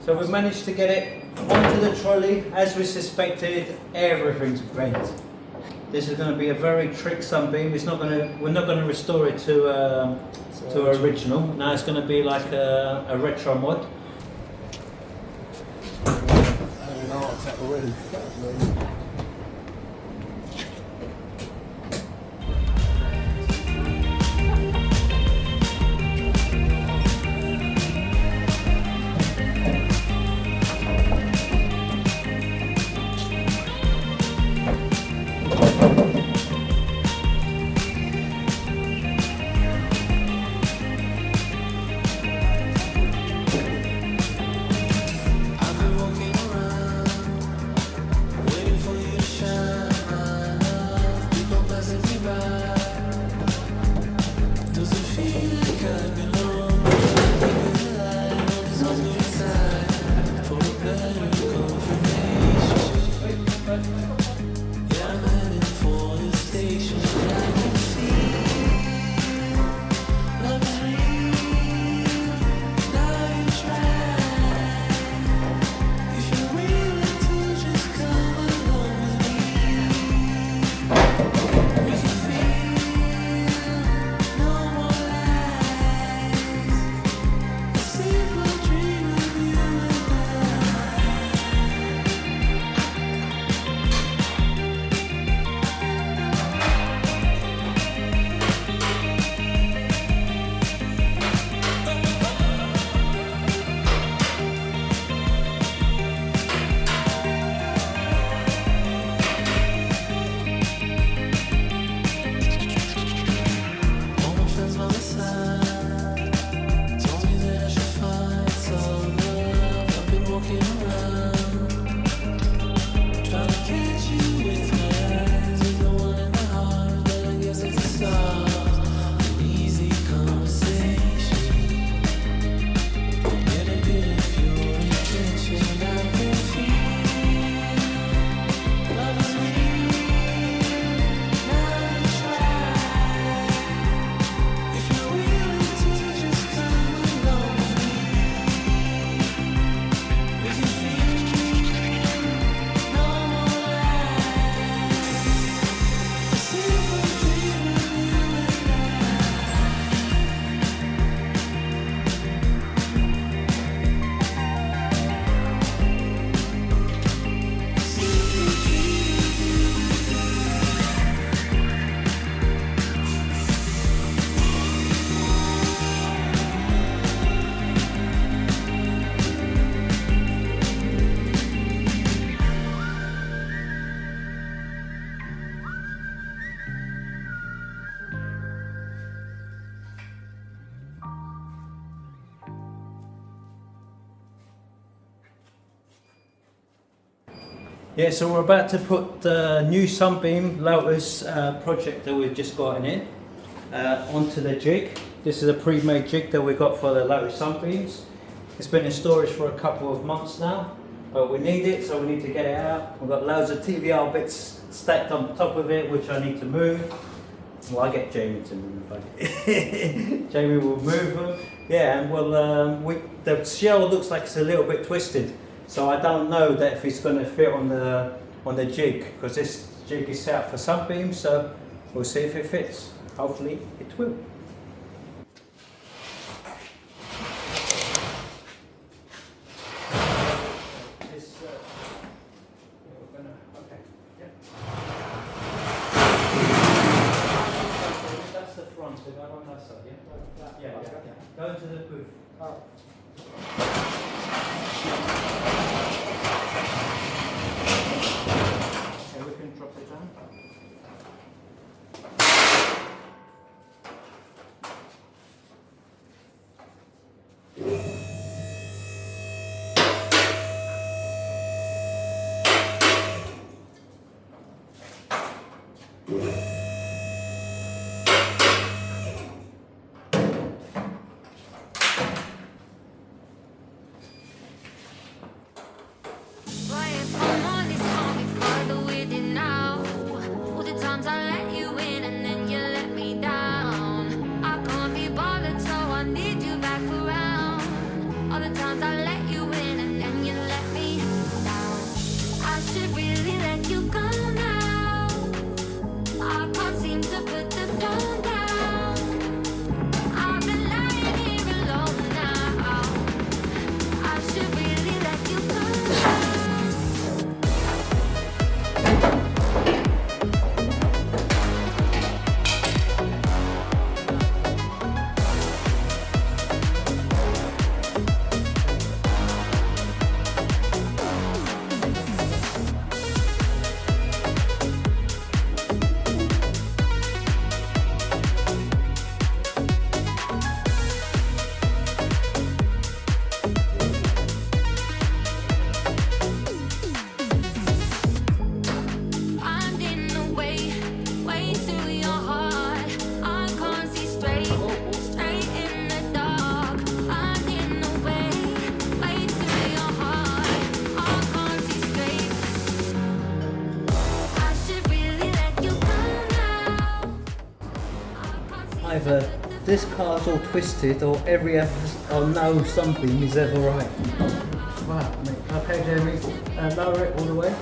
So we've managed to get it onto the trolley. As we suspected, everything's bent. This is going to be a very trick Sunbeam. It's not going to. We're not going to restore it to original. Now it's going to be like a retro mod. Yeah, so we're about to put the new Sunbeam Lotus project that we've just gotten in onto the jig. This is a pre-made jig that we got for the Lotus Sunbeams. It's been in storage for a couple of months now, but we need it, so we need to get it out. We've got loads of TVR bits stacked on top of it, which I need to move. Well, I get Jamie to move them. Jamie will move them. Yeah, and we'll, the shell looks like it's a little bit twisted. So I don't know that if it's going to fit on the jig, because this jig is set up for Sunbeam, so we'll see if it fits. Hopefully it will. That's the front, so go on that side, yeah? Yeah. Go into the booth. Oh. Drop it down. All the times I let you in and ever this car's all twisted or no Sunbeam is ever right. Wow, mate. Okay, Jeremy, lower it all the way.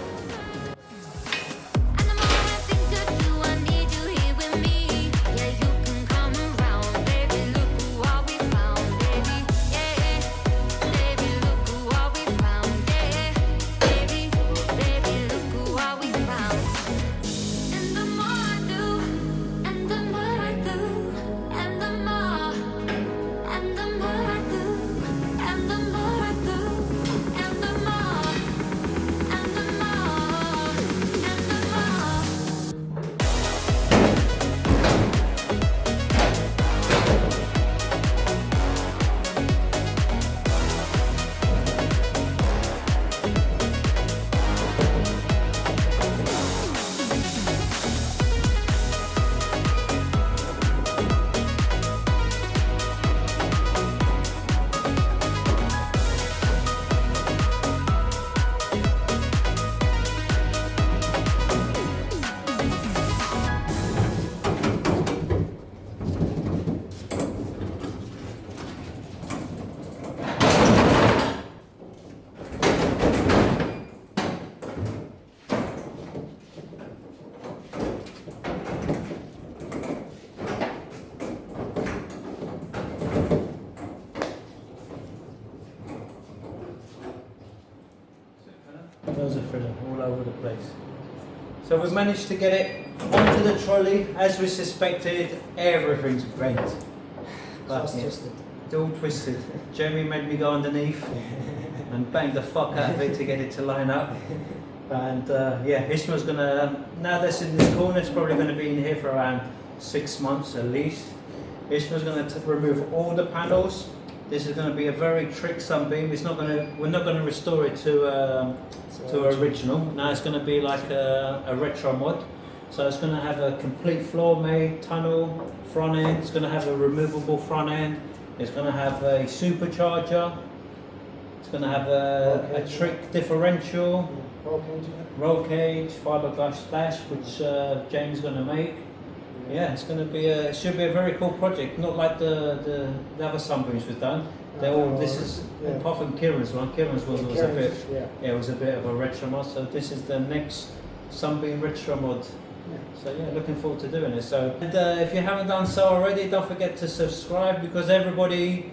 Those are filling all over the place. So we managed to get it onto the trolley. As we suspected, everything's bent. But, yeah, it's all twisted. Jeremy made me go underneath and bang the fuck out of it to get it to line up. And yeah, Ishmael's gonna, now that's in this corner, it's probably gonna be in here for around 6 months at least. Ishmael's gonna remove all the panels. This is going to be a very trick Sunbeam. It's not going to. We're not going to restore it to original. Now it's going to be like a retro mod. So it's going to have a complete floor made tunnel front end. It's going to have a removable front end. It's going to have a supercharger. It's going to have a trick differential. Roll cage, fiberglass dash, which James is going to make. Yeah, it's going to be it should be a very cool project. Not like the other Sunbeams we've done. They're all. This is apart from Kieran's one. Kieran's one was a bit. Yeah, it was a bit of a retro mod. So this is the next Sunbeam retro mod. Yeah. So yeah, looking forward to doing it. So and, if you haven't done so already, don't forget to subscribe because everybody,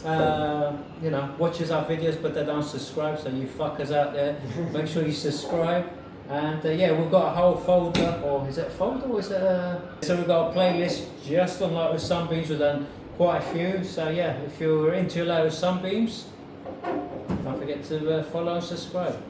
you know, watches our videos but they don't subscribe. So you fuckers out there, make sure you subscribe. And yeah, we've got a whole folder, or is it a folder or is it a... So we've got a playlist just on Lotus Sunbeams. We've done quite a few. So yeah, if you're into Lotus Sunbeams, don't forget to follow and subscribe.